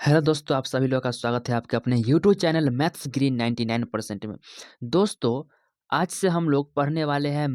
Hello दोस्तों, आप सभी लोगों का स्वागत है आपके अपने यूट्यूब चैनल मैथ्स ग्रीन 99% में। दोस्तों, आज से हम लोग पढ़ने वाले हैं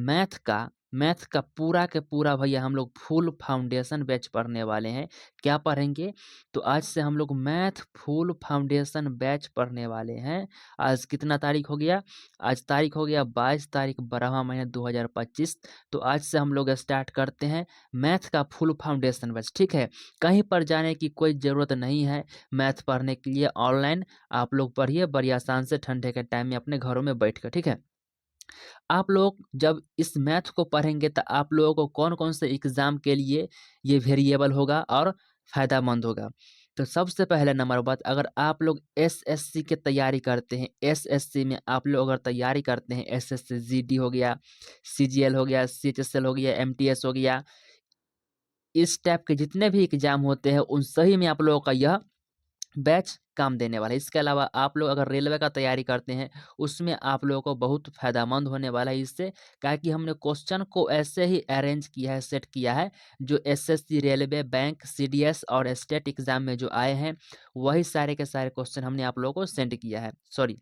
मैथ का पूरा के पूरा भैया हम लोग फुल फाउंडेशन बैच पढ़ने वाले हैं। क्या पढ़ेंगे? तो आज से हम लोग मैथ फुल फाउंडेशन बैच पढ़ने वाले हैं। आज कितना तारीख हो गया? आज तारीख हो गया 22 तारीख 12वां महीना 2025। तो आज से हम लोग स्टार्ट करते हैं मैथ का फुल फाउंडेशन बैच। ठीक है, कहीं पर जाने की कोई ज़रूरत नहीं है। मैथ पढ़ने के लिए ऑनलाइन आप लोग पढ़िए बड़ी आसान से ठंडे के टाइम में अपने घरों में बैठकर। ठीक है, आप लोग जब इस मैथ को पढ़ेंगे तो आप लोगों को कौन कौन से एग्जाम के लिए ये वेरिएबल होगा और फायदामंद होगा। तो सबसे पहले नंबर बात, अगर आप लोग एसएससी की तैयारी करते हैं, एसएससी में आप लोग अगर तैयारी करते हैं, एसएससी जीडी हो गया, सीजीएल हो गया, सीएचएसएल हो गया, एमटीएस हो गया, इस टाइप के जितने भी एग्जाम होते हैं उन सही में आप लोगों का यह बैच काम देने वाला है। इसके अलावा आप लोग अगर रेलवे का तैयारी करते हैं उसमें आप लोगों को बहुत फायदेमंद होने वाला है इससे, क्या कि हमने क्वेश्चन को ऐसे ही अरेंज किया है, सेट किया है, जो एसएससी, रेलवे, बैंक, सीडीएस और स्टेट एग्जाम में जो आए हैं वही सारे के सारे क्वेश्चन हमने आप लोगों को सेंड किया है, सॉरी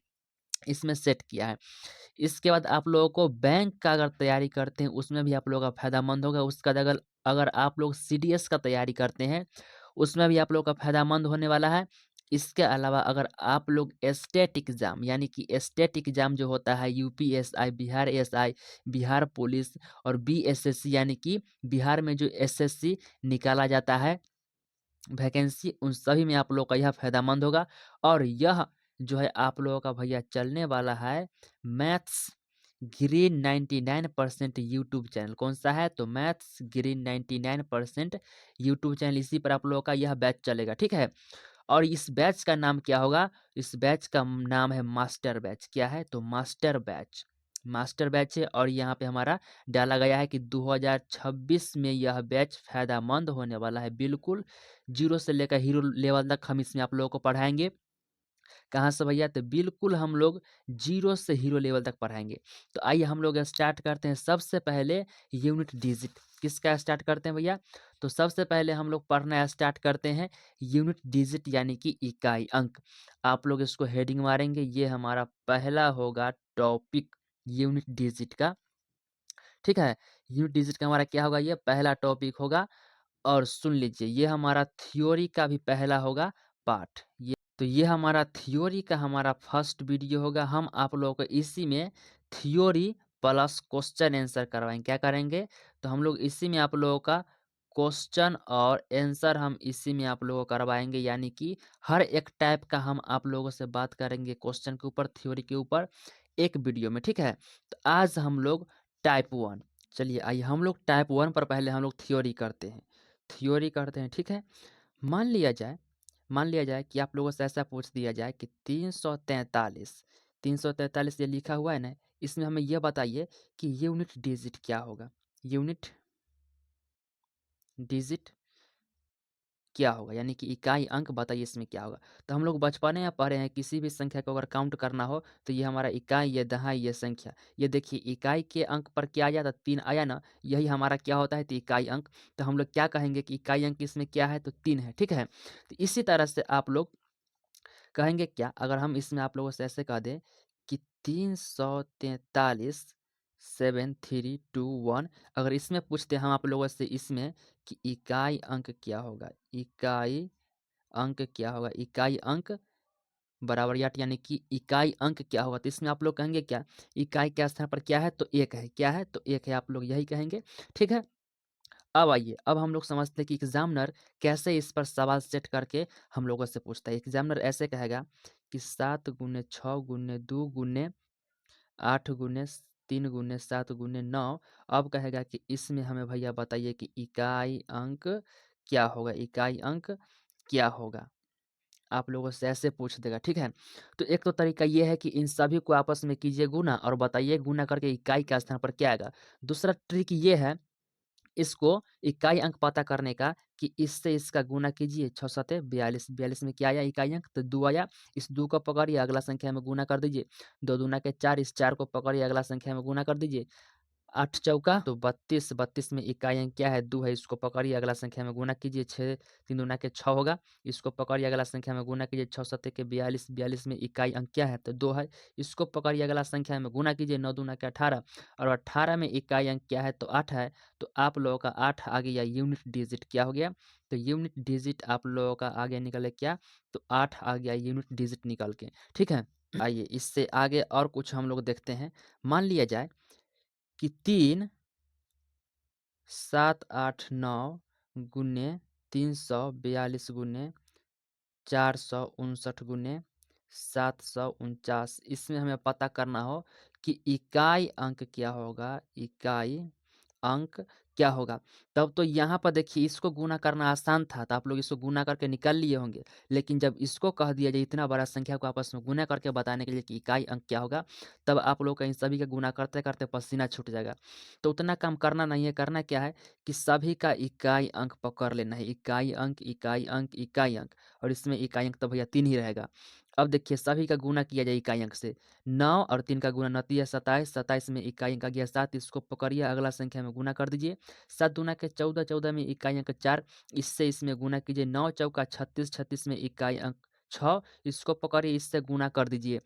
इसमें सेट किया है। इसके बाद आप लोगों को बैंक का अगर तैयारी करते हैं उसमें भी आप लोगों का फायदामंद होगा। उसका बाद अगर अगर आप लोग सीडीएस का तैयारी करते हैं उसमें भी आप लोगों का फायदामंद होने वाला है। इसके अलावा अगर आप लोग स्टेट एग्जाम यानी कि स्टेट एग्जाम जो होता है UPSI, Bihar SI, Bihar police और बीएसएससी यानी कि बिहार में जो एसएससी निकाला जाता है वैकेंसी, उन सभी में आप लोग का यह फायदामंद होगा। और यह जो है आप लोगों का भैया चलने वाला है मैथ्स ग्रीन 99% यूट्यूब चैनल। कौन सा है? तो मैथ्स ग्रीन 99% यूट्यूब चैनल, इसी पर आप लोगों का यह बैच चलेगा। ठीक है, और इस बैच का नाम क्या होगा? इस बैच का नाम है मास्टर बैच। क्या है? तो मास्टर बैच, मास्टर बैच है। और यहाँ पे हमारा डाला गया है कि 2026 में यह बैच फायदामंद होने वाला है। बिल्कुल जीरो से लेकर हीरो लेवल तक हम इसमें आप लोगों को पढ़ाएंगे। कहाँ से भैया? तो बिल्कुल हम लोग जीरो से हीरो लेवल तक पढ़ाएंगे। तो आइए हम लोग स्टार्ट करते हैं। सबसे पहले यूनिट डिजिट किसका स्टार्ट करते हैं भैया? तो सबसे पहले हम लोग पढ़ना स्टार्ट करते हैं यूनिट डिजिट यानी कि इकाई अंक। आप लोग इसको हेडिंग मारेंगे, ये हमारा पहला होगा टॉपिक यूनिट डिजिट का। ठीक है, यूनिट डिजिट का हमारा क्या होगा? ये पहला टॉपिक होगा। और सुन लीजिए, ये हमारा थ्योरी का भी पहला होगा पार्ट। ये हमारा थ्योरी का हमारा फर्स्ट वीडियो होगा। हम आप लोगों को इसी में थ्योरी प्लस क्वेश्चन आंसर करवाएंगे। क्या करेंगे? तो हम लोग इसी में आप लोगों का क्वेश्चन और आंसर हम इसी में आप लोगों को करवाएंगे, यानी कि हर एक टाइप का हम आप लोगों से बात करेंगे क्वेश्चन के ऊपर, थ्योरी के ऊपर, एक वीडियो में। ठीक है, तो आज हम लोग टाइप 1, चलिए आइए हम लोग टाइप 1 पर पहले हम लोग थ्योरी करते हैं, थ्योरी करते हैं। ठीक है, मान लिया जाए कि आप लोगों से ऐसा पूछ दिया जाए कि 343 ये लिखा हुआ है ना, इसमें हमें यह बताइए कि यूनिट डिजिट क्या होगा। यूनिट डिजिट क्या होगा, यानी कि इकाई अंक बताइए इसमें क्या होगा। तो हम लोग बचपने में पढ़े हैं, किसी भी संख्या को अगर काउंट करना हो तो ये हमारा इकाई, ये दहाई, ये संख्या, ये देखिए इकाई के अंक पर क्या आ जाता? 3 आया ना, यही हमारा क्या होता है? तो इकाई अंक। तो हम लोग क्या कहेंगे कि इकाई अंक इसमें क्या है? तो 3 है। ठीक है, तो इसी तरह से आप लोग कहेंगे क्या, अगर हम इसमें आप लोगों से ऐसे कह दें कि 343 7 3 2 1, अगर इसमें पूछते हम आप लोगों से इसमें कि इकाई अंक क्या होगा, इकाई अंक क्या होगा, इकाई अंक बराबर यानी कि इकाई अंक क्या होगा, तो इसमें आप लोग कहेंगे क्या? इकाई के स्थान पर क्या है? तो एक है। क्या है? तो एक है, आप लोग यही कहेंगे। ठीक है, अब आइए, अब हम लोग समझते हैं कि एग्जामिनर कैसे इस पर सवाल सेट करके हम लोगों से पूछता है। एग्जामिनर ऐसे कहेगा कि 7 × 6 × 2 × 8 × 3 × 7 × 9। अब कहेगा कि इसमें हमें भैया बताइए कि इकाई अंक क्या होगा, इकाई अंक क्या होगा। आप लोगों से ऐसे पूछ देगा। ठीक है, तो एक तो तरीका ये है कि इन सभी को आपस में कीजिए गुना और बताइए गुना करके इकाई के स्थान पर क्या आएगा। दूसरा ट्रिक ये है इसको इकाई अंक पता करने का कि इससे इसका गुना कीजिए, 6 सते 42, 42 में क्या आया? इकाई अंक। तो 2 आया, इस 2 को पकड़िए अगला संख्या में गुना कर दीजिए। 2 दूना के 4, इस 4 को पकड़िए अगला संख्या में गुना कर दीजिए। 8 चौका तो 32, 32 में इकाई अंक क्या है? 2 है, इसको पकड़िए अगला संख्या में गुणा कीजिए, 6 3 दूना के 6 होगा, इसको पकड़िए अगला संख्या में गुणा कीजिए, 6 सत्ते के 42, 42 में इकाई अंक क्या है? तो 2 है, इसको पकड़िए अगला संख्या में गुणा कीजिए, 9 दूना के 18 और 18 में इकाई अंक क्या है? तो 8 है, तो आप लोगों का 8 आ गया यूनिट डिजिट क्या हो गया? तो यूनिट डिजिट आप लोगों का आ गया निकले क्या? तो 8 आ गया यूनिट डिजिट निकल के, ठीक है? आइए इससे आगे और कुछ हम लोग देखते हैं। मान लिया जाए कि 3 7 8 9 गुने 342 गुने 459 गुने 749, इसमें हमें पता करना हो कि इकाई अंक क्या होगा, इकाई अंक क्या होगा। तब तो यहाँ पर देखिए इसको गुणा करना आसान था, तो आप लोग इसको गुणा करके निकाल लिए होंगे। लेकिन जब इसको कह दिया जाए इतना बड़ा संख्या को आपस में गुणा करके बताने के लिए कि इकाई अंक क्या होगा, तब आप लोग का इन सभी का गुणा करते-करते पसीना छूट जाएगा। तो उतना काम करना नहीं है, करना क्या है कि सभी का इकाई अंक पकड़ लेना है। इकाई अंक, इकाई अंक, इकाई अंक और इसमें इकाई अंक तो भैया 3 ही रहेगा। अब देखिए सभी का गुणा किया जाए इकाई अंक से। 9 और 3 का गुणा 9 तिया 27, 27 में इकाई अंक आ गया 7, इसको पकड़िए अगला संख्या में गुणा कर दीजिए। 7 दूना के 14, 14 में इकाई अंक 4, इससे इसमें गुणा कीजिए। 9 चौका 36, 36 में इकाई अंक 6, इसको पकड़िए इससे गुणा कर दीजिए।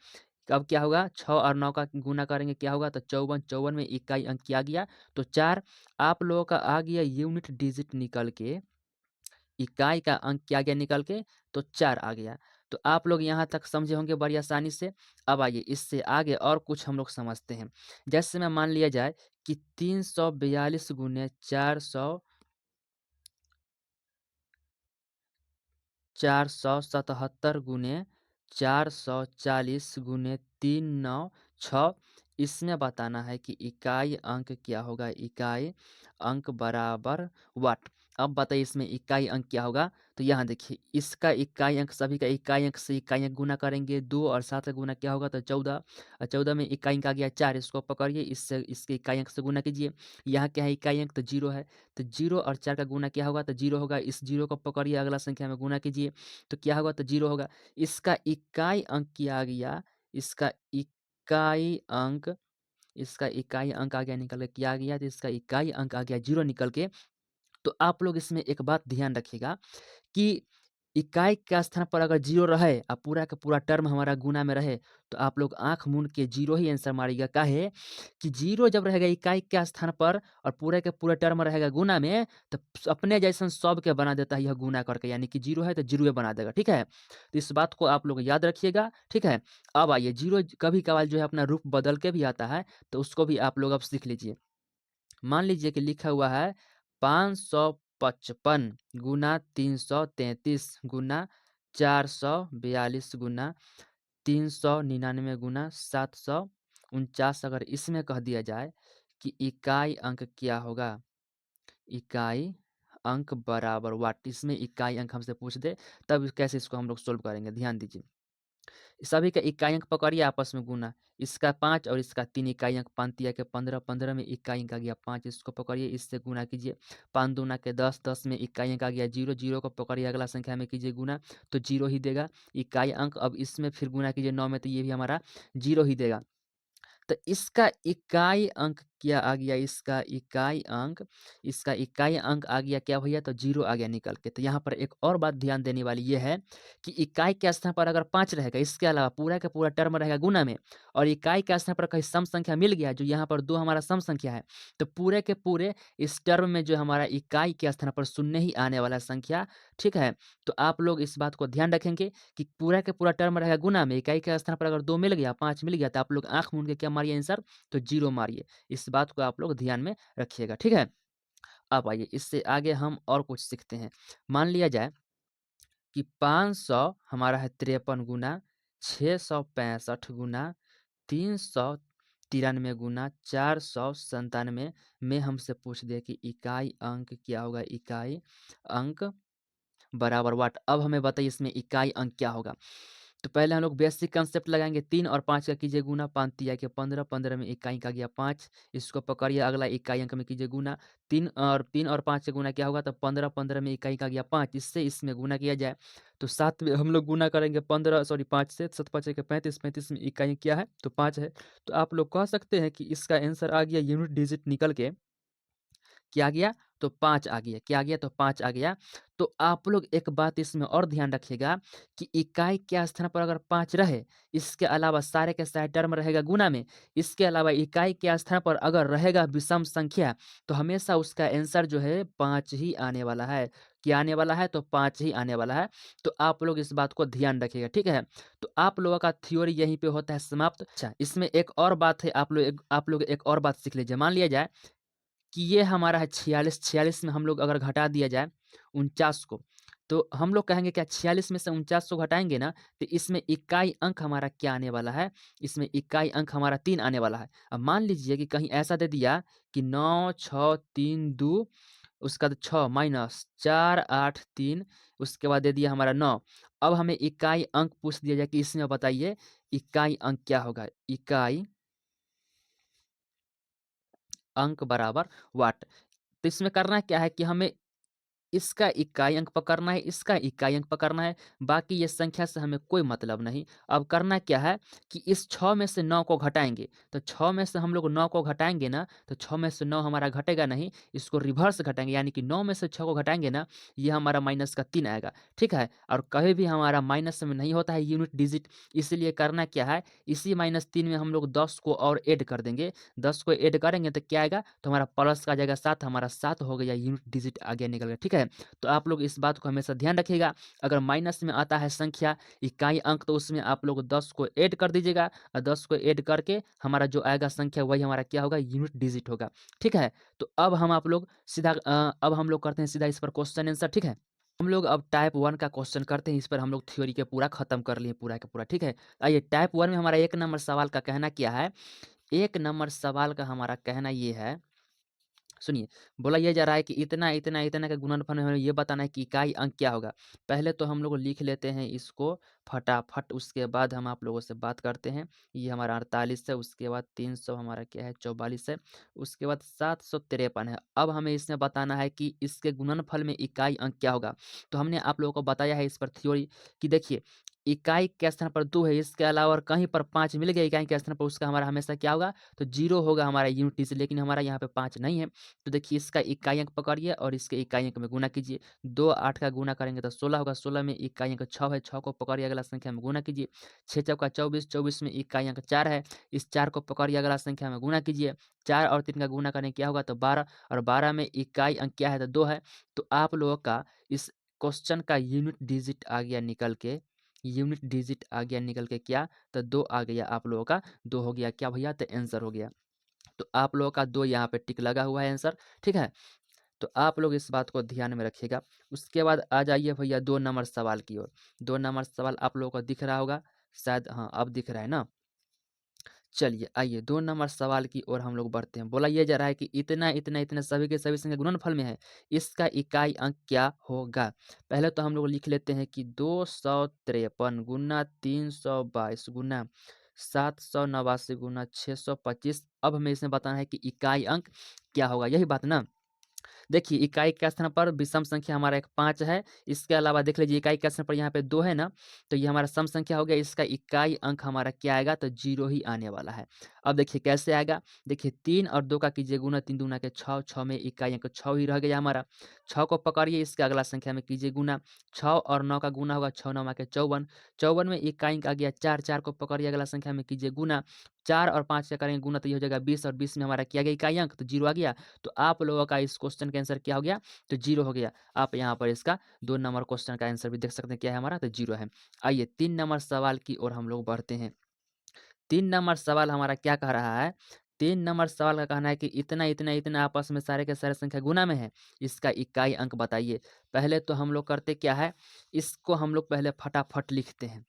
अब क्या होगा 6 और 9 का गुणा करेंगे क्या होगा? तो 54, 54 में इकाई अंक क्या आ गया? तो 4 आप लोगों का आ गया यूनिट डिजिट निकल के, इकाई का अंक क्या आ गया निकल के? तो 4 आ गया। तो आप लोग यहाँ तक समझे होंगे बड़ी आसानी से। अब आइए इससे आगे और कुछ हम लोग समझते हैं। जैसे में मान लिया जाए कि 342 गुने 477 गुने 440 गुने 396, इसमें बताना है कि इकाई अंक क्या होगा? इकाई अंक बराबर वाट। अब बताइए इसमें इकाई अंक क्या होगा? तो यहाँ देखिए इसका इकाई अंक, सभी का इकाई अंक से इकाई अंक गुना करेंगे 2 और 7 का गुना क्या होगा? तो 14 और 14 में इकाई अंक आ गया 4, इसको पकड़िए इससे इसके इकाई अंक से गुना कीजिए। यहाँ क्या है इकाई अंक? तो 0 है, तो 0 और 4 का गुना क्या होगा? तो 0 होगा, इस 0 को पकड़िए अगला संख्या में गुना कीजिए, तो क्या होगा? तो 0 होगा। इसका इकाई अंक क्या आ गया? इसका इकाई अंक, इसका इकाई अंक आ गया निकल के क्या आ गया? तो इसका इकाई अंक आ गया 0 निकल के। तो आप लोग इसमें एक बात ध्यान रखिएगा कि इकाई के स्थान पर अगर 0 रहे और पूरा का पूरा टर्म हमारा गुना में रहे, तो आप लोग आँख मूंद के 0 ही आंसर मारिएगा। काहे कि 0 जब रहेगा इकाई के स्थान पर और पूरे के पूरे टर्म रहेगा गुना में, तो अपने जैसन सब के बना देता है यह गुना करके, यानी कि 0 है तो 0 बना देगा, ठीक है? तो इस बात को आप लोग याद रखिएगा, ठीक है? अब आइए 0 कभी-कभार जो है अपना रूप बदल के भी आता है, तो उसको भी आप लोग अब सीख लीजिए। मान लीजिए कि लिखा हुआ है 555 गुना 333 गुना 442 गुना 399 गुना 749, अगर इसमें कह दिया जाए कि इकाई अंक क्या होगा? इकाई अंक बराबर वाट, इसमें इकाई अंक हमसे पूछ दे, तब कैसे इसको हम लोग सोल्व करेंगे? ध्यान दीजिए। सभी का इकाई अंक पकड़िए आपस में गुना, इसका 5 और इसका 3 इकाई अंक, 5 तिया के 15, 15 में इकाई अंक आ गया 5, इसको पकड़िए इससे गुना कीजिए। 5 दूना के 10, 10 में इकाई अंक आ गया 0, 0 को पकड़िए अगला संख्या में कीजिए गुना, तो 0 ही देगा इकाई अंक। अब इसमें फिर गुना कीजिए 9 में, तो ये भी हमारा 0 ही देगा। तो इसका इकाई अंक क्या आ गया? इसका इकाई अंक आ गया क्या भैया? तो 0 आ गया निकल के। तो यहाँ पर एक और बात ध्यान देने वाली ये है कि इकाई के स्थान पर अगर 5 रहेगा, इसके अलावा पूरा का पूरा टर्म रहेगा गुना में, और इकाई के स्थान पर कहीं सम संख्या मिल गया, जो यहाँ पर 2 हमारा सम संख्या है, तो पूरे के पूरे इस टर्म में जो हमारा इकाई के स्थान पर शून्य ही आने वाला संख्या, ठीक है? तो आप लोग इस बात को ध्यान रखेंगे कि पूरा का पूरा टर्म रहेगा गुना में, इकाई के स्थान पर अगर 2 मिल गया, 5 मिल गया, तो आप लोग आँख मूंद के क्या मारिए आंसर? तो 0 मारिए। इस बात को आप लोग ध्यान में रखिएगा, ठीक है? अब आइए इससे आगे हम और कुछ सीखते हैं। मान लिया जाए कि 500 हमारा है 53 गुना 665 गुना 393 गुना 497 में हमसे पूछ दिया कि इकाई अंक क्या होगा? इकाई अंक बराबर वाट। अब हमें बताइए इसमें इकाई अंक क्या होगा? तो पहले हम लोग बेसिक कांसेप्ट लगाएँगे, 3 और 5 का कीजिए गुना, 5 तिया के 15, 15 में इकाई का गया 5, इसको पकड़िए अगला इकाई अंक में कीजिए गुना, 3 और 5 से गुना क्या होगा, तो 15, 15 में इकाई का गया 5, इससे इसमें गुना किया जाए, तो 7 में हम लोग गुना करेंगे 5 से, 7 5 के 35, 35 में इकाई क्या है, तो 5 है। तो आप लोग कह सकते हैं कि इसका आंसर आ गया यूनिट डिजिट निकल के क्या आ गया? तो 5 आ गया। क्या आ गया? तो 5 आ गया। तो आप लोग एक बात इसमें और ध्यान रखिएगा कि इकाई के स्थान पर अगर 5 रहे, इसके अलावा सारे के सारे टर्म रहेगा गुना में, इसके अलावा इकाई के स्थान पर अगर रहेगा विषम संख्या, तो हमेशा उसका आंसर जो है 5 ही आने वाला है। क्या आने वाला है? तो 5 ही आने वाला है। तो आप लोग इस बात को ध्यान रखिएगा, ठीक है? तो आप लोगों का थ्योरी यहीं पे होता है समाप्त। अच्छा, इसमें एक और बात है, आप लोग एक और बात सीख लीजिए। मान लिया जाए कि ये हमारा है 46, 46 में हम लोग अगर घटा दिया जाए 49 को, तो हम लोग कहेंगे क्या 46 में से 49 को घटाएँगे ना, तो इसमें इकाई अंक हमारा क्या आने वाला है? इसमें इकाई अंक हमारा 3 आने वाला है। अब मान लीजिए कि कहीं ऐसा दे दिया कि 9, 6, 3, 2 उसका बाद 6 माइनस 4, 8, 3 उसके बाद दे दिया हमारा 9। अब हमें इकाई अंक पूछ दिया जाए कि इसमें बताइए इकाई अंक क्या होगा? इकाई अंक बराबर वाट। तो इसमें करना क्या है कि हमें इसका इकाई अंक पकड़ना है, इसका इकाई अंक पकड़ना है, बाकी ये संख्या से हमें कोई मतलब नहीं। अब करना क्या है कि इस 6 में से 9 को घटाएँगे, तो 6 में से हम लोग 9 को घटाएँगे ना, तो 6 में से 9 हमारा घटेगा नहीं, इसको रिवर्स घटाएँगे, यानी कि 9 में से 6 को घटाएँगे ना, ये हमारा माइनस का 3 आएगा, ठीक है? और कभी भी हमारा माइनस में नहीं होता है यूनिट डिजिट, इसलिए करना क्या है, इसी -3 में हम लोग 10 को और ऐड कर देंगे, 10 को ऐड करेंगे तो क्या आएगा, तो हमारा प्लस का आ जाएगा 7, हमारा 7 हो गया यूनिट डिजिट आ गया निकल गया, ठीक है? तो आप लोग इस बात को हमेशा ध्यान रखिएगा, अगर माइनस में आता है संख्या इकाई अंक, तो उसमें आप लोग 10 को ऐड कर दीजिएगा और 10 को ऐड करके हमारा जो आएगा संख्या वही हमारा क्या होगा, यूनिट डिजिट होगा, ठीक है? तो अब हम आप लोग सीधा अब हम लोग करते हैं सीधा इस पर क्वेश्चन आंसर, ठीक है? हम लोग अब टाइप 1 का क्वेश्चन करते हैं, इस पर हम लोग थ्योरी के पूरा खत्म कर लिए पूरा का पूरा, ठीक है? आइए टाइप 1 में हमारा 1 नंबर सवाल का कहना क्या है? 1 नंबर सवाल का हमारा कहना ये है, सुनिए, बोला ये जा रहा है कि इतना, इतना, इतना का गुणनफल में हमें ये बताना है कि इकाई अंक क्या होगा। पहले तो हम लोग लिख लेते हैं इसको फटाफट, उसके बाद हम आप लोगों से बात करते हैं। ये हमारा 48 है, उसके बाद 300 हमारा क्या है 44 है, उसके बाद 753 है। अब हमें इसमें बताना है कि इसके गुणनफल में इकाई अंक क्या होगा। तो हमने आप लोगों को बताया है इस पर थ्योरी कि देखिए, इकाई के स्थान पर 2 है, इसके अलावा और कहीं पर 5 मिल गया इकाई के स्थान पर, उसका हमारा हमेशा क्या होगा, तो 0 होगा हमारा यूनिट से, लेकिन हमारा यहाँ पे 5 नहीं है। तो देखिए इसका इकाई अंक पकड़िए और इसके इकाई अंक में गुना कीजिए। 2 8 का गुना करेंगे तो 16 होगा, 16 में इकाई अंक 6 है, 6 को पकड़िए अगला संख्या में गुना कीजिए। 6 चौका 24, 24 में इकाई अंक 4 है, इस 4 को पकड़िए अगला संख्या में गुना कीजिए। 4 और 3 का गुना करें क्या होगा, तो 12, और 12 में इकाई अंक क्या है, तो 2 है। तो आप लोगों का इस क्वेश्चन का यूनिट डिजिट आ गया निकल के, यूनिट डिजिट आ गया निकल के क्या, तो 2 आ गया आप लोगों का, 2 हो गया क्या भैया, तो आंसर हो गया। तो आप लोगों का 2 यहाँ पे टिक लगा हुआ है आंसर, ठीक है? तो आप लोग इस बात को ध्यान में रखिएगा। उसके बाद आ जाइए भैया 2 नंबर सवाल की ओर। 2 नंबर सवाल आप लोगों को दिख रहा होगा, शायद हाँ, अब दिख रहा है ना? चलिए आइए 2 नंबर सवाल की ओर हम लोग बढ़ते हैं। बोला ये जा रहा है कि इतना, इतना, इतना सभी के सभी संख्या गुणनफल में है, इसका इकाई अंक क्या होगा? पहले तो हम लोग लिख लेते हैं कि 253 गुना 322 गुना 789 गुना 625। अब हमें इसमें बताना है कि इकाई अंक क्या होगा, यही बात ना? देखिए इकाई के स्थान पर विषम संख्या हमारा एक 5 है, इसके अलावा देख लीजिए इकाई के स्थान पर यहाँ पे 2 है ना, तो ये हमारा सम संख्या हो गया, इसका इकाई अंक हमारा क्या आएगा, तो 0 ही आने वाला है। अब देखिए कैसे आएगा, देखिए 3 और 2 का कीजिए गुना, 3 दूना के 6, 6 में इकाई अंक 6 ही रह गया हमारा। 6 को पकड़िए इसके अगला संख्या में कीजिए गुना, 6 और 9 का गुना होगा 6 9 के 54, 54 में इकाई अंक आ गया 4, 4 को पकड़िए अगला संख्या में कीजिए गुना, 4 और 5 से करेंगे गुना तो ये हो जाएगा 20, और 20 में हमारा क्या गया इकाई अंक, तो 0 आ गया। तो आप लोगों का इस क्वेश्चन का आंसर क्या हो गया, तो 0 हो गया। आप यहाँ पर इसका 2 नंबर क्वेश्चन का आंसर भी देख सकते हैं क्या है हमारा, तो 0 है। आइए 3 नंबर सवाल की ओर हम लोग बढ़ते हैं। 3 नंबर सवाल हमारा क्या कह रहा है, 3 नंबर सवाल का कहना है कि इतना, इतना, इतना आपस में सारे के सारे संख्या गुना में है, इसका इकाई अंक बताइए। पहले तो हम लोग करते क्या है, इसको हम लोग पहले फटाफट लिखते हैं,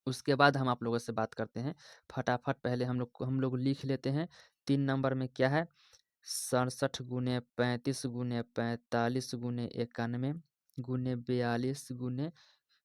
उसके बाद हम आप लोगों से बात करते हैं। फटाफट पहले हम लोग लिख लेते हैं। 3 नंबर में क्या है, 67 गुने 35 गुने 45 गुने 91 गुने 42 गुने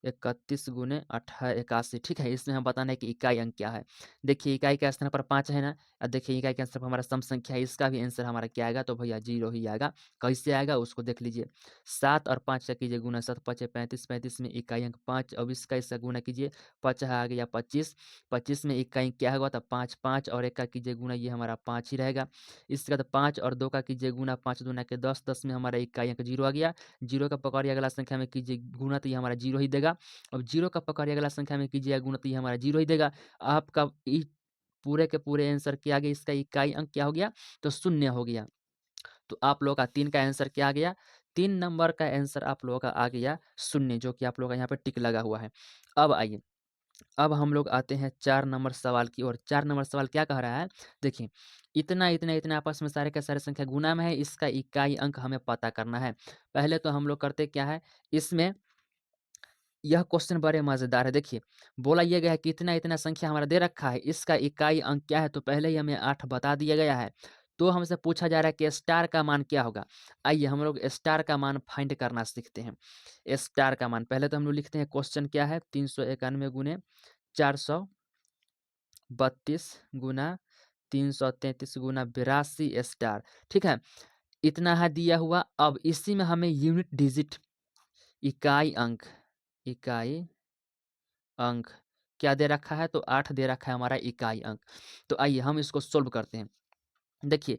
31 गुने 81, ठीक है? इसमें हम बताना है कि इकाई अंक क्या है। देखिए इकाई के स्थान पर 5 है ना, देखिए इकाई के स्थान पर हमारा सम संख्या है, इसका भी आंसर हमारा क्या आएगा? तो भैया 0 ही आएगा। कैसे आएगा उसको देख लीजिए। 7 और 5 का कीजिए गुना, 7 5 35, 35 में इकाई अंक 5, अब इसका गुना कीजिए, 5 आ गया 25, 25 में इकाई अंक क्या होगा? तो 5, 5 और 1 का कीजिए गुना, ये हमारा 5 ही रहेगा। इसके बाद 5 और 2 का कीजिए गुना, 5 दूना के 10, 10 में हमारा इकाई अंक 0 आ गया। 0 का पकड़िए अगला संख्या में कीजिए गुना, तो ये हमारा 0 ही देगा। अब 0 का पकड़िए अगला संख्या में कीजिए गुना, तो ये हमारा 0 ही देगा। आपका पूरे के पूरे आंसर क्या आ गया? इसका इकाई अंक क्या हो गया? तो 0 हो गया। तो आप लोगों का 3 का आंसर क्या आ गया? 3 नंबर का आंसर आप लोगों का आ गया 0, जो कि आप लोगों का यहाँ पे टिक लगा हुआ है। अब आइए, अब हम लोग आते हैं 4 नंबर सवाल की ओर। 4 नंबर सवाल क्या कह रहा है? देखिए, इतना, इतना, इतना आपस में सारे के सारे संख्या गुणा में है, इसका इकाई अंक हमें पता करना है। पहले तो हम लोग करते क्या है, इसमें यह क्वेश्चन बड़े मज़ेदार है। देखिए, बोला ये गया है कि इतना-इतना संख्या हमारा दे रखा है, इसका इकाई अंक क्या है? तो पहले ही हमें 8 बता दिया गया है। तो हमसे पूछा जा रहा है कि स्टार का मान क्या होगा? आइए हम लोग स्टार का मान फाइंड करना सीखते हैं। स्टार का मान पहले तो हम लोग लिखते हैं, क्वेश्चन क्या है? 391 गुने 432 गुना 333 गुना 82 स्टार, ठीक है? इतना है दिया हुआ। अब इसी में हमें यूनिट डिजिट, इकाई अंक, इकाई अंक क्या दे रखा है? तो 8 दे रखा है हमारा इकाई अंक। तो आइए हम इसको सोल्व करते हैं। देखिए,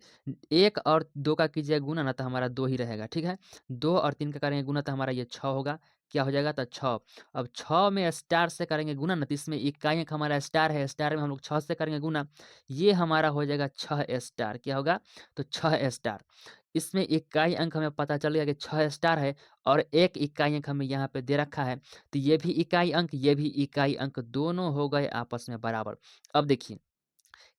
1 और 2 का कीजिए गुना ना, तो हमारा 2 ही रहेगा, ठीक है? 2 और 3 का करेंगे गुना तो हमारा ये 6 होगा। क्या हो जाएगा? तो 6। अब 6 में स्टार से करेंगे गुना ना, तो इसमें इकाई अंक हमारा स्टार है, स्टार में हम लोग 6 से करेंगे गुना, ये हमारा हो जाएगा 6 स्टार। क्या होगा? तो 6 स्टार। इसमें इकाई अंक हमें पता चल गया कि 6 स्टार है, और 1 इकाई अंक हमें यहाँ पे दे रखा है। तो ये भी इकाई अंक, ये भी इकाई अंक, दोनों हो गए आपस में बराबर। अब देखिए,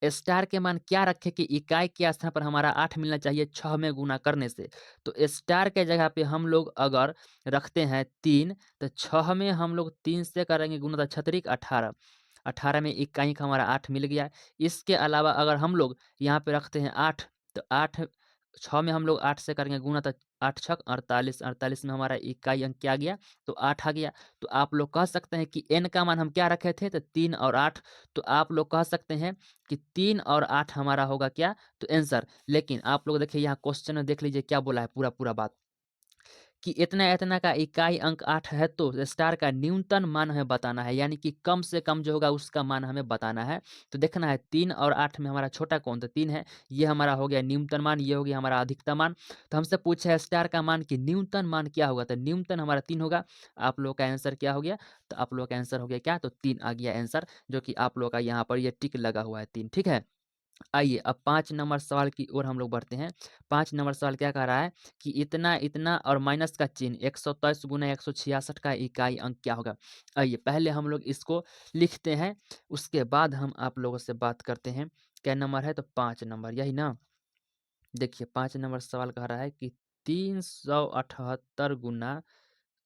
स्टार के मान क्या रखें कि इकाई के स्थान पर हमारा 8 मिलना चाहिए 6 में गुना करने से। तो स्टार के जगह पे हम लोग अगर रखते हैं 3, तो 6 में हम लोग 3 से करेंगे गुना, तो 6 त्रिक 18, 18 में इकाई अंक हमारा 8 मिल गया। इसके अलावा अगर हम लोग यहाँ पे रखते हैं 8, तो 8, 6 में हम लोग 8 से करेंगे गुना, तो 8 छक 48, 48 में हमारा इकाई अंक क्या आ गया? तो 8 आ गया। तो आप लोग कह सकते हैं कि n का मान हम क्या रखे थे? तो 3 और 8। तो आप लोग कह सकते हैं कि 3 और 8 हमारा होगा क्या? तो आंसर। लेकिन आप लोग देखिए यहाँ क्वेश्चन में देख लीजिए क्या बोला है पूरा बात, कि इतना-इतना का इकाई अंक 8 है, तो स्टार का न्यूनतम मान हमें बताना है, यानी कि कम से कम जो होगा उसका मान हमें बताना है। तो देखना है 3 और 8 में हमारा छोटा कौन? तो 3 है, ये हमारा हो गया न्यूनतम मान, ये हो गया हमारा अधिकतम मान। तो हमसे पूछा है स्टार का मान कि न्यूनतम मान क्या होगा? तो न्यूनतम हमारा 3 होगा। आप लोग का आंसर क्या हो गया? तो आप लोग का आंसर हो गया क्या? तो 3 आ गया आंसर, जो कि आप लोग का यहाँ पर ये टिक लगा हुआ है 3, ठीक है? आइए अब 5 नंबर सवाल की ओर हम लोग बढ़ते हैं। 5 नंबर सवाल क्या कह रहा है कि इतना, इतना और माइनस का चिन्ह 123 गुना 166 का इकाई अंक क्या होगा? आइए पहले हम लोग इसको लिखते हैं, उसके बाद हम आप लोगों से बात करते हैं। क्या नंबर है? तो 5 नंबर, यही ना? देखिए 5 नंबर सवाल कह रहा है कि 378 गुना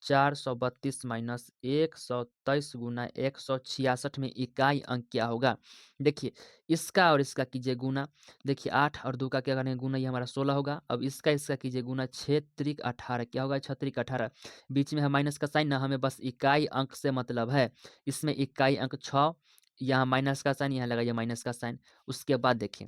432 माइनस 123 गुना 166 में इकाई अंक क्या होगा? देखिए, इसका और इसका कीजिए गुना। देखिए 8 और 2 का क्या करेंगे गुना, ये हमारा 16 होगा। अब इसका कीजिए गुना, 6 त्रिक 18, क्या होगा? 6 त्रिक 18। बीच में है माइनस का साइन ना, हमें बस इकाई अंक से मतलब है। इसमें इकाई अंक 6, यहाँ माइनस का साइन, यहाँ लगाइए माइनस का साइन। उसके बाद देखिए,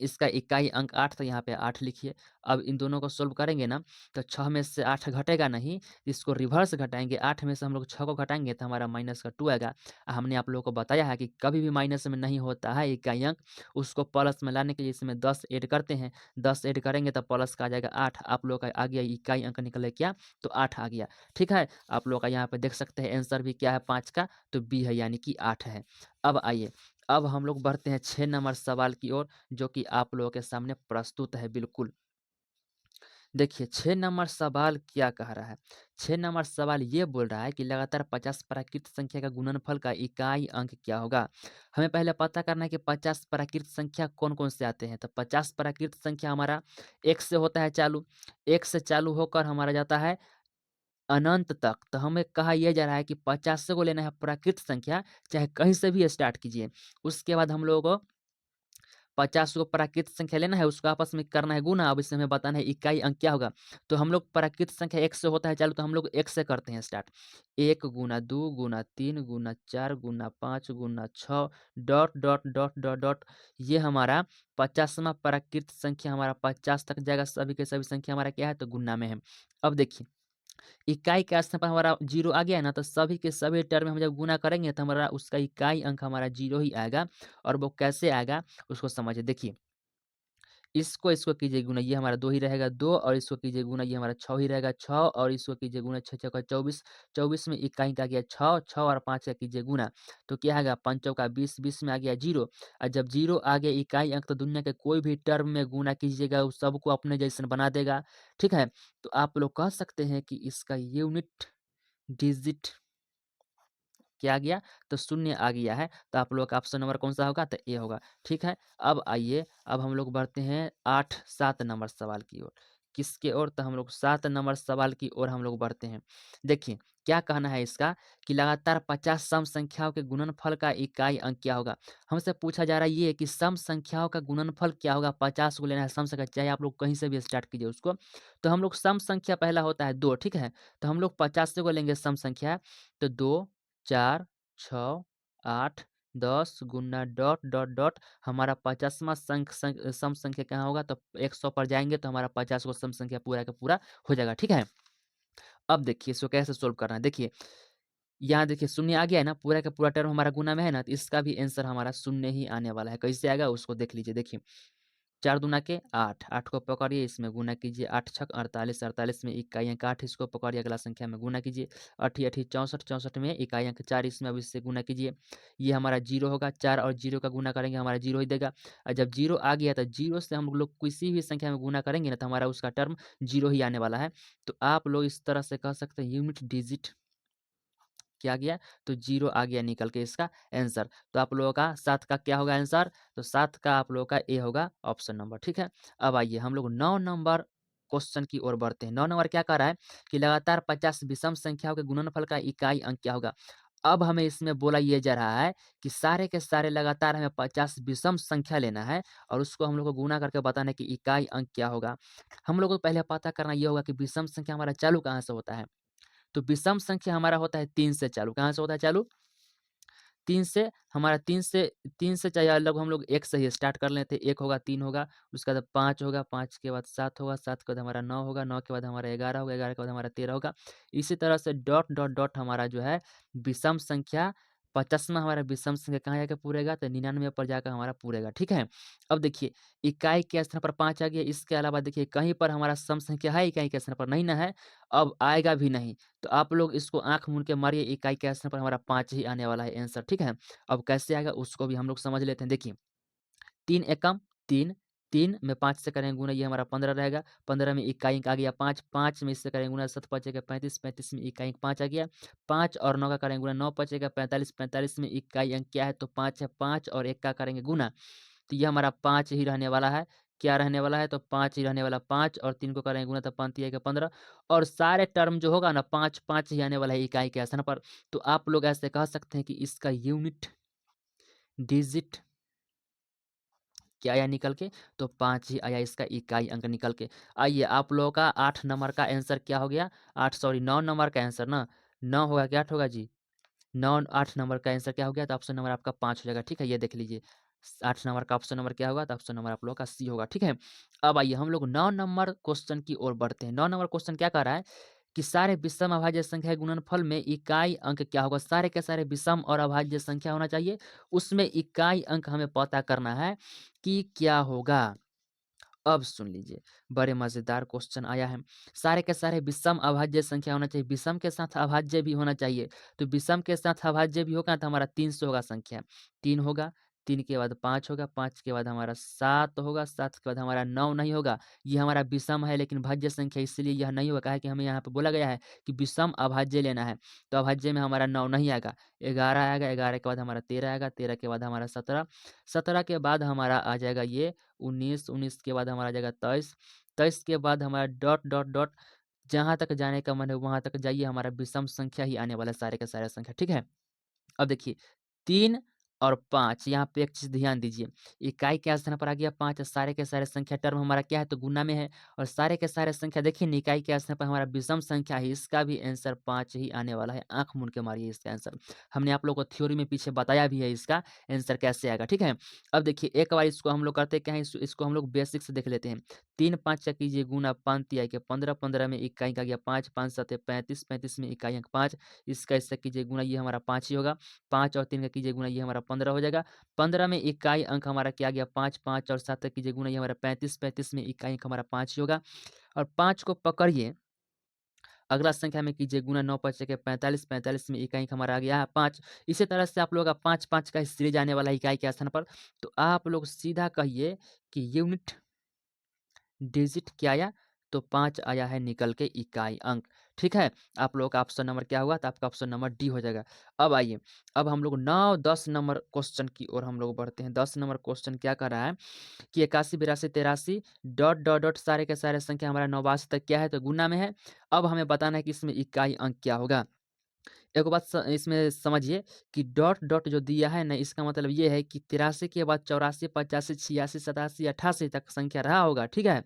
इसका इकाई अंक 8 था, यहाँ पे 8 लिखिए। अब इन दोनों को सोल्व करेंगे ना, तो 6 में से 8 घटेगा नहीं, इसको रिवर्स घटाएँगे। 8 में से हम लोग 6 को घटाएँगे तो हमारा माइनस का 2 आएगा। हमने आप लोगों को बताया है कि कभी भी माइनस में नहीं होता है इकाई अंक, उसको प्लस में लाने के लिए इसमें 10 ऐड करते हैं। 10 ऐड करेंगे तो प्लस का आ जाएगा 8। आप लोग का आ गया इकाई अंक निकले क्या? तो 8 आ गया। ठीक है? आप लोग का यहाँ पे देख सकते हैं आंसर भी क्या है 5 का? तो बी है, यानी कि 8 है। अब आइए, अब हम लोग बढ़ते हैं 6 नंबर सवाल की ओर, जो कि आप लोगों के सामने प्रस्तुत है बिल्कुल। देखिए 6 नंबर सवाल क्या कह रहा है? 6 नंबर सवाल ये बोल रहा है कि लगातार 50 प्राकृत संख्या का गुणनफल का इकाई अंक क्या होगा? हमें पहले पता करना है कि 50 प्राकृत संख्या कौन-कौन से आते हैं। तो 50 प्राकृत संख्या हमारा 1 से होता है चालू, 1 से चालू होकर हमारा जाता है अनंत तक। तो हमें कहा यह जा रहा है कि 50 को लेना है प्राकृत संख्या, चाहे कहीं से भी स्टार्ट कीजिए। उसके बाद हम लोगों को 50 को प्राकृत संख्या लेना है, उसको आपस में करना है गुना। अब इसमें हमें बताना है इकाई अंक क्या होगा। तो हम लोग प्राकृत संख्या 1 से होता है चालू, तो हम लोग 1 से करते हैं स्टार्ट। 1 गुना 2 गुना 3 गुना 4 गुना 5 गुना 6 dot, dot, dot, dot, dot. ये हमारा 50वां प्राकृत संख्या हमारा 50 तक जाएगा। सभी के सभी संख्या हमारा क्या है, तो गुना में है। अब देखिए, इकाई के स्थान पर हमारा 0 आ गया है ना, तो सभी के सभी टर्म में हम जब गुना करेंगे तो हमारा उसका इकाई अंक हमारा 0 ही आएगा। और वो कैसे आएगा उसको समझिए। देखिए, इसको कीजिए गुना, ये हमारा 2 ही रहेगा 2, और इसको कीजिए गुना, ये हमारा 6 ही रहेगा 6, और इसको कीजिए गुना 6 छक्का 24, 24 में इकाई का गया 6, 6 और 5 का कीजिए गुना, तो क्या आएगा 5 चौका 20, 20 में आ गया 0। और जब 0 आ गया इकाई अंक, तो दुनिया के कोई भी टर्म में गुना कीजिएगा उस सबको अपने जैसन बना देगा। ठीक है? तो आप लोग कह सकते हैं कि इसका यूनिट डिजिट क्या आ गया, तो शून्य आ गया है। तो आप लोग का ऑप्शन नंबर कौन सा होगा, तो ए होगा। ठीक है? अब आइए, अब हम लोग बढ़ते हैं 7 नंबर सवाल की ओर। किसके ओर, तो हम लोग 7 नंबर सवाल की ओर हम लोग बढ़ते हैं। देखिए, क्या कहना है इसका कि लगातार 50 सम संख्याओं के गुणनफल का इकाई अंक क्या होगा। हमसे पूछा जा रहा है ये कि सम संख्याओं का गुणनफल क्या होगा। 50 को लेना है सम संख्या, चाहे आप लोग कहीं से भी स्टार्ट कीजिए उसको। तो हम लोग सम संख्या पहला होता है 2, ठीक है? तो हम लोग 50 को लेंगे सम संख्या, तो 2 4 6 8 10 गुना डॉट, डॉट, डॉट। हमारा 50वां सम संख्या कहाँ होगा, तो 100 पर जाएँगे तो हमारा 50 को सम संख्या पूरा का पूरा हो जाएगा। ठीक है? अब देखिए इसको कैसे सोल्व करना है। देखिए, यहाँ देखिए शून्य आ गया है ना, पूरा का पूरा टर्म हमारा गुना में है ना, तो इसका भी आंसर हमारा शून्य ही आने वाला है। कैसे आएगा उसको देख लीजिए। देखिए, 4 दूना के 8, 8 को पकड़िए, इसमें गुना कीजिए, 8 छक 48, 48 में इकाई अंक 8, इसको पकड़िए, अगला संख्या में गुना कीजिए, अठी अठी 64, 64 में इकाई अंक 4, इसमें अब इससे गुना कीजिए। ये हमारा 0 होगा, 4 और 0 का गुना करेंगे हमारा 0 ही देगा। और जब 0 आ गया तो 0 से हम लोग किसी भी संख्या में गुना करेंगे ना, तो हमारा उसका टर्म 0 ही आने वाला है। तो आप लोग इस तरह से कह सकते हैं यूनिट डिजिट क्या आ गया, तो 0 आ गया निकल के इसका आंसर। तो आप लोगों का 7 का क्या होगा आंसर, तो 7 का आप लोगों का ए होगा ऑप्शन नंबर। ठीक है? अब आइए हम लोग 9 नंबर क्वेश्चन की ओर बढ़ते हैं। 9 नंबर क्या कह रहा है कि लगातार 50 विषम संख्याओं के गुणनफल का इकाई अंक क्या होगा। अब हमें इसमें बोला ये जा रहा है कि सारे के सारे लगातार हमें 50 विषम संख्या लेना है और उसको हम लोग को गुना करके बताना है कि इकाई अंक क्या होगा। हम लोग को पहले पता करना ये होगा कि विषम संख्या हमारा चालू कहाँ से होता है। तो विषम संख्या हमारा होता है 3 से चालू। कहाँ से होता है चालू? 3 से। हमारा 3 से चाहिए लगभग हम लोग 1 से ही स्टार्ट कर लेते हैं। 1 होगा, 3 होगा, उसके बाद 5 होगा, 5 के बाद 7 होगा, 7 के बाद हमारा 9 होगा, 9 के बाद हमारा 11 होगा, 11 के बाद हमारा 13 होगा। इसी तरह से डॉट, डॉट, डॉट हमारा जो है विषम संख्या 50वां हमारा विषम संख्या कहाँ जाके पूरेगा, तो 99 पर जाकर हमारा पूरेगा। ठीक है? अब देखिए, इकाई के स्थान पर 5 आ गया, इसके अलावा देखिए कहीं पर हमारा सम संख्या है इकाई के स्थान पर? नहीं ना है, अब आएगा भी नहीं। तो आप लोग इसको आँख मूंद के मारिए, इकाई के स्थान पर हमारा 5 ही आने वाला है आंसर। ठीक है? अब कैसे आएगा उसको भी हम लोग समझ लेते हैं। देखिए, 3 एकम 3, 3 में 5 से करेंगे गुना, ये हमारा 15 रहेगा। 15 में इकाई अंक आ गया 5, 5 में इससे करेंगे गुना, 7 बचेगा 35, 35 में इकाई अंक 5 आ गया। 5 और 9 का करेंगे गुना, 9 बचेगा 45, 45 में इकाई अंक क्या है, तो 5 है। 5 और 1 का करेंगे गुना, तो ये हमारा 5 ही रहने वाला है। क्या रहने वाला है, तो 5 ही रहने वाला। 5 और 3 को करेंगे गुना, तो 5 तिया के 15, और सारे टर्म जो होगा ना 5, 5 ही आने वाला है इकाई के स्थान पर। तो आप लोग ऐसे कह सकते हैं कि इसका यूनिट डिजिट क्या आया निकल के, तो 5 ही आया इसका इकाई अंक निकल के। आइए आप लोगों का 8 नंबर का आंसर क्या हो गया, 8 सॉरी 9 नंबर का आंसर ना, 9 होगा कि 8 होगा जी? 9 8 नंबर का आंसर क्या हो गया, तो ऑप्शन नंबर आपका 5 हो जाएगा। ठीक है? ये देख लीजिए, 8 नंबर का ऑप्शन नंबर क्या होगा, तो ऑप्शन नंबर आप लोगों का सी होगा। ठीक है? अब आइए हम लोग 9 नंबर क्वेश्चन की ओर बढ़ते हैं। 9 नंबर क्वेश्चन क्या कह रहा है कि सारे विषम अभाज्य संख्या के गुणनफल में इकाई अंक क्या होगा। सारे के सारे विषम और अभाज्य संख्या होना चाहिए, उसमें इकाई अंक हमें पता करना है कि क्या होगा। अब सुन लीजिए, बड़े मज़ेदार क्वेश्चन आया है। सारे के सारे विषम अभाज्य संख्या होना चाहिए, विषम के साथ अभाज्य भी होना चाहिए। तो विषम के साथ अभाज्य भी होगा तो हमारा 3 से होगा संख्या, 3 होगा, 3 के बाद 5 होगा, 5 के बाद हमारा 7 होगा, 7 के बाद हमारा 9 नहीं होगा। ये हमारा विषम है लेकिन भाज्य संख्या, इसलिए यह नहीं होगा। काहे कि हमें यहाँ पे बोला गया है कि विषम अभाज्य लेना है, तो अभाज्य में हमारा 9 नहीं आएगा, 11 आएगा, 11 के बाद हमारा 13 आएगा, 13 के बाद हमारा 17, 17 के बाद हमारा आ जाएगा ये 19, 19 के बाद हमारा आ जाएगा 23, 23 के बाद हमारा डॉट, डॉट, डॉट, जहाँ तक जाने का मन है वहाँ तक जाइए, हमारा विषम संख्या ही आने वाला है सारे के सारे संख्या। ठीक है? अब देखिए, 3 और 5 यहाँ पे एक चीज़ ध्यान दीजिए, इकाई के स्थान पर आ गया 5 सारे के सारे संख्या टर्म हमारा क्या है तो गुना में है और सारे के सारे संख्या देखिए न इकाई के स्थान पर हमारा विषम संख्या है, इसका भी आंसर 5 ही आने वाला है। आँख मूंद के मारिए इसका आंसर। हमने आप लोगों को थ्योरी में पीछे बताया भी है इसका आंसर कैसे आएगा, ठीक है? अब देखिए एक बार इसको हम लोग करते क्या है इसको हम लोग बेसिक से देख लेते हैं। 3 5 का कीजिए गुना 5 तिहाई के 15 15 में इकाई का गया 5 5 7 35 35 में इकाई अंक 5 इसका इससे कीजिए गुना ये हमारा 5 ही होगा। 5 और 3 का कीजिए गुना ये हमारा 15 हो जाएगा। 15 में इकाई अंक हमारा क्या गया 5 5 और 7 का कीजिए गुना ये हमारा 35 35 में इकाई अंक हमारा 5 ही होगा। और 5 को पकड़िए अगला संख्या में कीजिए गुना 9 5 के 45 45 में इकाई अंक हमारा आ गया है 5। इसी तरह से आप लोग का 5 5 का सीरीज आने वाला है इकाई के स्थान पर। तो आप लोग सीधा कहिए कि यूनिट डिजिट क्या आया? तो 5 आया है निकल के इकाई अंक, ठीक है? आप लोगों का ऑप्शन नंबर क्या हुआ? तो आपका ऑप्शन नंबर डी हो जाएगा। अब आइए, अब हम लोग 9 10 नंबर क्वेश्चन की ओर हम लोग बढ़ते हैं। 10 नंबर क्वेश्चन क्या कर रहा है कि 81 82 83 डॉट डॉट डॉट सारे के सारे संख्या हमारा 89 तक क्या है? तो गुना में है। अब हमें बताना है कि इसमें इकाई अंक क्या होगा? एक बात इसमें समझिए कि डॉट डॉट जो दिया है ना इसका मतलब ये है कि 83 के बाद 84 85 86 87 88 तक संख्या रहा होगा, ठीक है?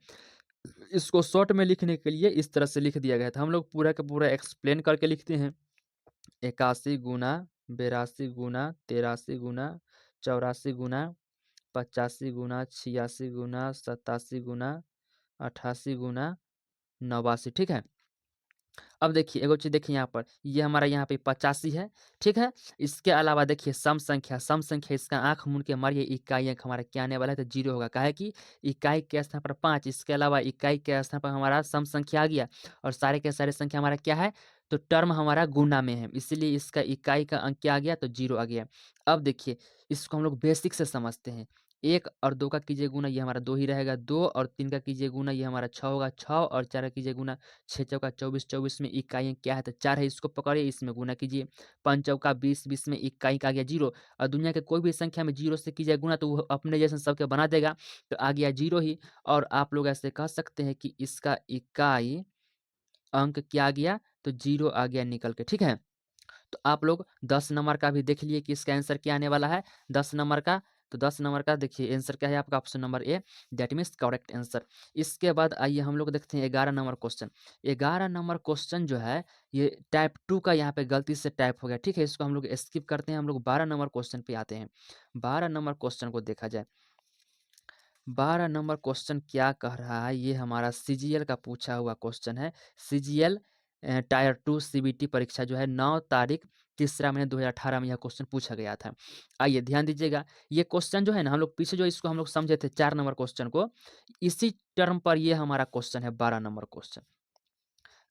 इसको शॉर्ट में लिखने के लिए इस तरह से लिख दिया गया था। हम लोग पूरा का पूरा एक्सप्लेन करके लिखते हैं। 81 गुना 82 गुना 83 गुना 84 गुना 85 गुना 86 गुना 87 गुना 88 गुना 89, ठीक है? अब देखिए एगो चीज़ देखिए यहाँ पर, ये हमारा यहाँ पे 85 है, ठीक है? इसके अलावा देखिए सम संख्या इसका आँख मूंद के मारिए इकाई अंक हमारा क्या आने वाला है? तो 0 होगा। काहे कि इकाई के स्थान पर 5 इसके अलावा इकाई के स्थान पर हमारा सम संख्या आ गया और सारे के सारे संख्या हमारा क्या है? तो टर्म हमारा गुना में है, इसीलिए इसका इकाई का अंक क्या आ गया? तो 0 आ गया। अब देखिए इसको हम लोग बेसिक से समझते हैं। 1 और 2 का कीजिए गुना ये हमारा 2 ही रहेगा, 2 और 3 का कीजिए गुना ये हमारा 6 होगा, 6 और 4 का कीजिए गुना 6 चौका 24 24 में इकाई अंक क्या है? तो 4 है, इसको पकड़िए इसमें गुना कीजिए। 5 चौका 20 20 में इकाई अंक आ गया 0 और दुनिया के कोई भी संख्या में 0 से कीजिए गुना तो वो अपने जैसे सबके बना देगा, तो आ गया 0 ही। और आप लोग ऐसे कह सकते हैं कि इसका इकाई अंक क्या आ गया? तो 0 आ गया निकल के, ठीक है? तो आप लोग 10 नंबर का भी देख लिए कि इसका आंसर क्या आने वाला है 10 नंबर का। तो 10 नंबर का देखिए आंसर क्या है आपका option number A, that means correct answer. इसके बाद आइए हम लोग देखते हैं 11 नंबर क्वेश्चन। 11 नंबर क्वेश्चन जो है ये टाइप 2 का यहाँ पे गलती से टाइप हो गया, ठीक है? इसको हम लोग स्किप करते हैं, हम लोग 12 नंबर क्वेश्चन पे आते हैं। 12 नंबर क्वेश्चन को देखा जाए। 12 नंबर क्वेश्चन क्या कह रहा है? ये हमारा सीजीएल का पूछा हुआ क्वेश्चन है। सीजीएल टायर 2 सीबीटी परीक्षा जो है 9 तारीख तीसरा महीना 2018 में यह क्वेश्चन पूछा गया था। आइए ध्यान दीजिएगा, ये क्वेश्चन जो है ना हम लोग पीछे जो इसको हम लोग समझे थे 4 नंबर क्वेश्चन को, इसी टर्म पर ये हमारा क्वेश्चन है 12 नंबर क्वेश्चन।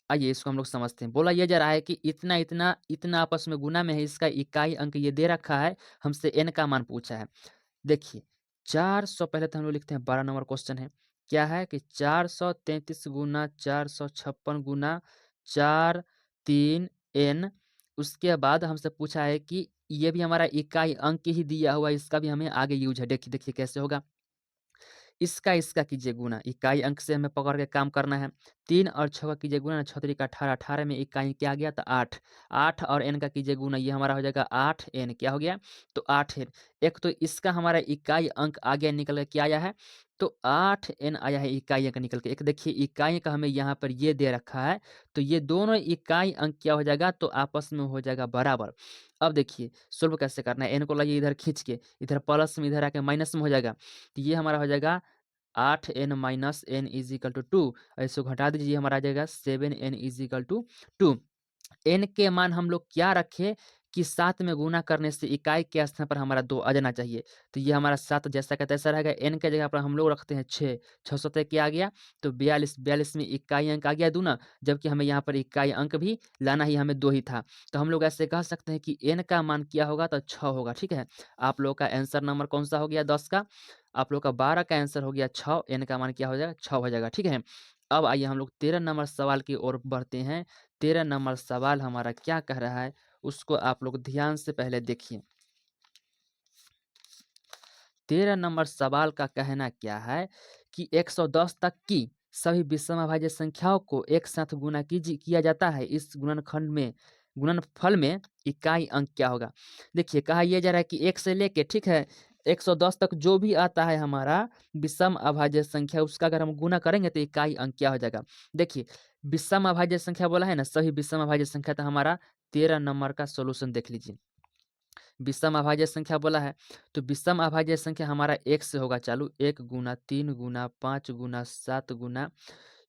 आइए इसको हम लोग समझते हैं। बोला ये जा रहा है कि इतना इतना इतना आपस में गुना में है, इसका इकाई अंक ये दे रखा है, हमसे n का मान पूछा है। देखिए 400 पहले तो हम लोग लिखते हैं 12 नंबर क्वेश्चन है। क्या है कि 433 गुना 456 गुना 4 3 n, उसके बाद हमसे पूछा है कि ये भी हमारा इकाई अंक ही दिया हुआ है, इसका भी हमें आगे यूज़ है। देखिए देखिए कैसे होगा। इसका कीजिए गुना, इकाई अंक से हमें पकड़ के काम करना है। 3 और 6 का कीजिए गुना, 6 3 का 18, 18 में इकाई क्या आ गया? तो 8। 8 और n का कीजिए गुना, ये हमारा हो जाएगा 8 n, क्या हो गया? तो 8 n। एक तो इसका हमारा इकाई अंक आ गया निकल के क्या आया है? तो 8 n आया है इकाई अंक निकल के। एक देखिए इकाई अंक हमें यहाँ पर ये दे रखा है, तो ये दोनों इकाई अंक क्या हो जाएगा? तो आपस में हो जाएगा बराबर। अब देखिए सोल्व कैसे करना है, n को लाइए इधर खींच के, इधर प्लस में इधर आके माइनस में हो जाएगा। तो ये हमारा हो जाएगा 8n minus n is equal to 2, इसको घटा दीजिए, हमारा आ जाएगा 7n is equal to 2। n के मान हम लोग क्या रखे कि 7 में गुना करने से इकाई के स्थान पर हमारा 2 आ जाना चाहिए। तो ये हमारा 7 जैसा का तैसा रहेगा। n के जगह पर हम लोग रखते हैं 6, 6 सौ क्या आ गया? तो 42, 42 में इकाई अंक आ गया दूना, जबकि हमें यहाँ पर इकाई अंक भी लाना ही हमें 2 ही था। तो हम लोग ऐसे कह सकते हैं कि n का मान क्या होगा? तो 6 होगा, ठीक है? आप लोग का आंसर नंबर कौन सा हो गया 10 का? आप लोग का 12 का आंसर हो गया 6, n का मान क्या हो जाएगा? 6 हो जाएगा, ठीक है? अब आइए हम लोग 13 नंबर सवाल की ओर बढ़ते हैं। 13 नंबर सवाल हमारा क्या कह रहा है, उसको आप लोग ध्यान से पहले देखिए। 13 नंबर सवाल का कहना क्या है कि 110 तक की सभी विषम अभाज्य संख्याओं को एक साथ गुना किया जाता है। इस गुणनखंड में गुणनफल में इकाई अंक क्या होगा? देखिए कहा यह जा रहा है कि 1 से लेके ठीक है 110 तक जो भी आता है हमारा विषम अभाज्य संख्या उसका अगर हम गुना करेंगे तो इकाई अंक क्या हो जाएगा? देखिए विषम अभाज्य संख्या बोला है ना, सभी विषम अभाज्य संख्या तो हमारा 13 नंबर का सॉल्यूशन देख लीजिए। विषम अभाज्य संख्या बोला है तो विषम अभाज्य संख्या हमारा 1 से होगा चालू, 1 गुना 3 गुना 5 गुना 7 गुना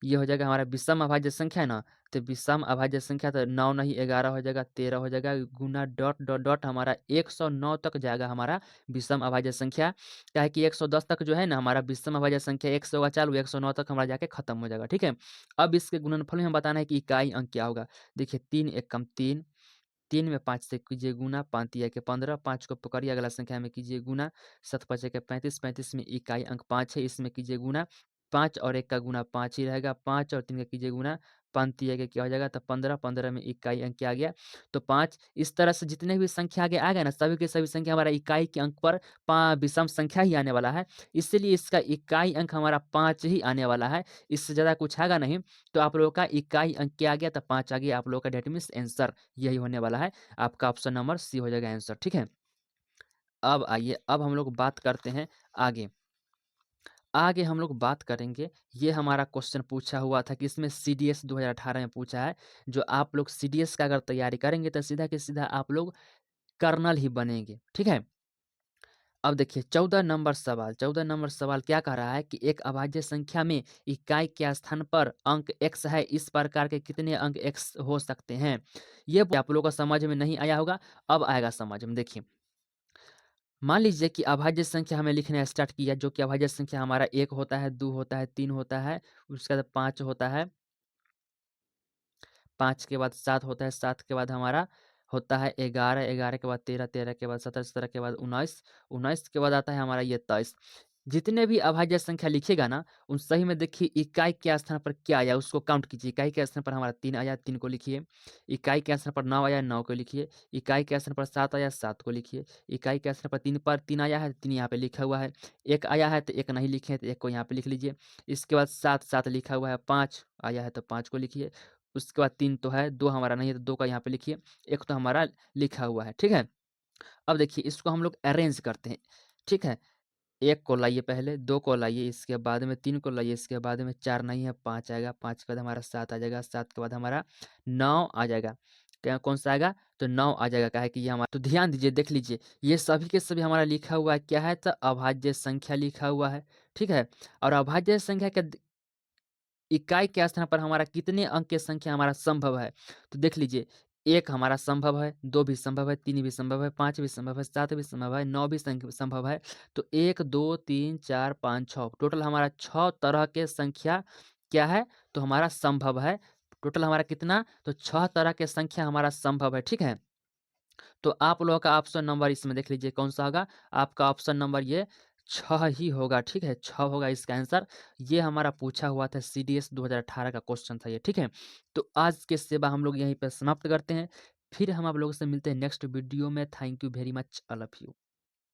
ये हो जाएगा हमारा विषम अभाज्य संख्या है ना, तो विषम अभाज्य संख्या तो 9 नहीं 11 हो जाएगा, 13 हो जाएगा, गुना डॉट डॉट डॉट हमारा 109 तक जाएगा हमारा विषम अभाज्य संख्या। क्या है कि 110 तक जो है ना हमारा विषम अभाज्य संख्या 1 से होगा चालू, 109 तक हमारा जाके खत्म हो जाएगा। ठीक है, अब इसके गुणनफल में हम बताना है कि इकाई अंक क्या होगा। देखिए 3 एकम 3, 3 में 5 से कीजिए गुना, 5 तिया के 15, 5 को पकड़िए अगला संख्या में कीजिए गुना, 7 5 के 35, 35 में इकाई अंक 5 है, इसमें कीजिए गुना, 5 और 1 का गुना 5 ही रहेगा, 5 और 3 का कीजिए गुना, 5 तिया के क्या हो जाएगा तो 15, 15 में इकाई अंक क्या आ गया तो 5। इस तरह से जितने भी संख्या आगे आ गए ना सभी के सभी संख्या हमारा इकाई के अंक पर विषम संख्या ही आने वाला है, इसलिए इसका इकाई अंक हमारा 5 ही आने वाला है, इससे ज़्यादा कुछ आएगा नहीं। तो आप लोगों का इकाई अंक क्या आ गया तो 5 आ गया आप लोगों का, डेट मीन्स आंसर यही होने वाला है, आपका ऑप्शन नंबर सी हो जाएगा आंसर। ठीक है, अब आइए अब हम लोग बात करते हैं आगे। आगे हम लोग बात करेंगे, ये हमारा क्वेश्चन पूछा हुआ था कि इसमें सीडीएस 2018 में पूछा है, जो आप लोग सीडीएस का अगर तैयारी करेंगे तो सीधा के सीधा आप लोग कर्नल ही बनेंगे। ठीक है, अब देखिए 14 नंबर सवाल क्या कह रहा है कि एक अभाज्य संख्या में इकाई के स्थान पर अंक x है, इस प्रकार के कितने अंक x हो सकते हैं? ये आप लोगों को समझ में नहीं आया होगा, अब आएगा समझ में। देखिए मान लीजिए कि अभाज्य संख्या हमें लिखना स्टार्ट किया, जो कि अभाज्य संख्या हमारा 1 होता है, 2 होता है, 3 होता है, उसके बाद 5 होता है, 5 के बाद 7 होता है, 7 के बाद हमारा होता है 11, 11 के बाद 13, 13 के बाद 17, 17 के बाद 19, 19 के बाद आता है हमारा ये 23। जितने भी अभाज्य संख्या लिखिएगा ना उन सही में देखिए इकाई के स्थान पर क्या आया उसको काउंट कीजिए। इकाई के स्थान पर हमारा 3 आया, 3 को लिखिए। इकाई के स्थान पर 9 आया, 9 को लिखिए। इकाई के स्थान पर 7 आया, 7 को लिखिए। इकाई के स्थान पर 3 आया है, 3 यहाँ पे लिखा हुआ है। 1 आया है तो 1 नहीं लिखे तो 1 को यहाँ पे लिख लीजिए। इसके बाद 7 7 लिखा हुआ है, 5 आया है तो 5 को लिखिए। उसके बाद 3 तो है, 2 हमारा नहीं है तो 2 का यहाँ पे लिखिए। 1 तो हमारा लिखा हुआ है। ठीक है, अब देखिए इसको हम लोग अरेंज करते हैं। ठीक है, 1 को लाइए पहले, 2 को लाइए, इसके बाद में 3 को लाइए, इसके बाद में 4 नहीं है 5 आएगा, 5 के बाद हमारा 7 आ जाएगा, 7 के बाद हमारा 9 आ जाएगा। क्या कौन सा आएगा तो 9 आ जाएगा, क्या है कि ये हमारा, तो ध्यान दीजिए देख लीजिए ये सभी के सभी हमारा लिखा हुआ है क्या है तो अभाज्य संख्या लिखा हुआ है। ठीक है, और अभाज्य संख्या के इकाई के स्थान पर हमारा कितने अंक की संख्या हमारा संभव है तो देख लीजिए 1 हमारा संभव है, 2 भी संभव है, 3 भी संभव है, 5 भी संभव है, 7 भी संभव है, 9 भी संभव है। तो 1 2 3 4 5 6 टोटल हमारा 6 तरह के संख्या क्या है तो हमारा संभव है। टोटल हमारा कितना तो 6 तरह के संख्या हमारा संभव है। ठीक है, तो आप लोगों का ऑप्शन नंबर इसमें देख लीजिए कौन सा होगा, आपका ऑप्शन नंबर ये 6 ही होगा। ठीक है, 6 होगा इसका आंसर। ये हमारा पूछा हुआ था सीडीएस 2018 का क्वेश्चन था ये। ठीक है, तो आज के सेवा हम लोग यहीं पर समाप्त करते हैं, फिर हम आप लोगों से मिलते हैं नेक्स्ट वीडियो में। Thank you very much, I love you.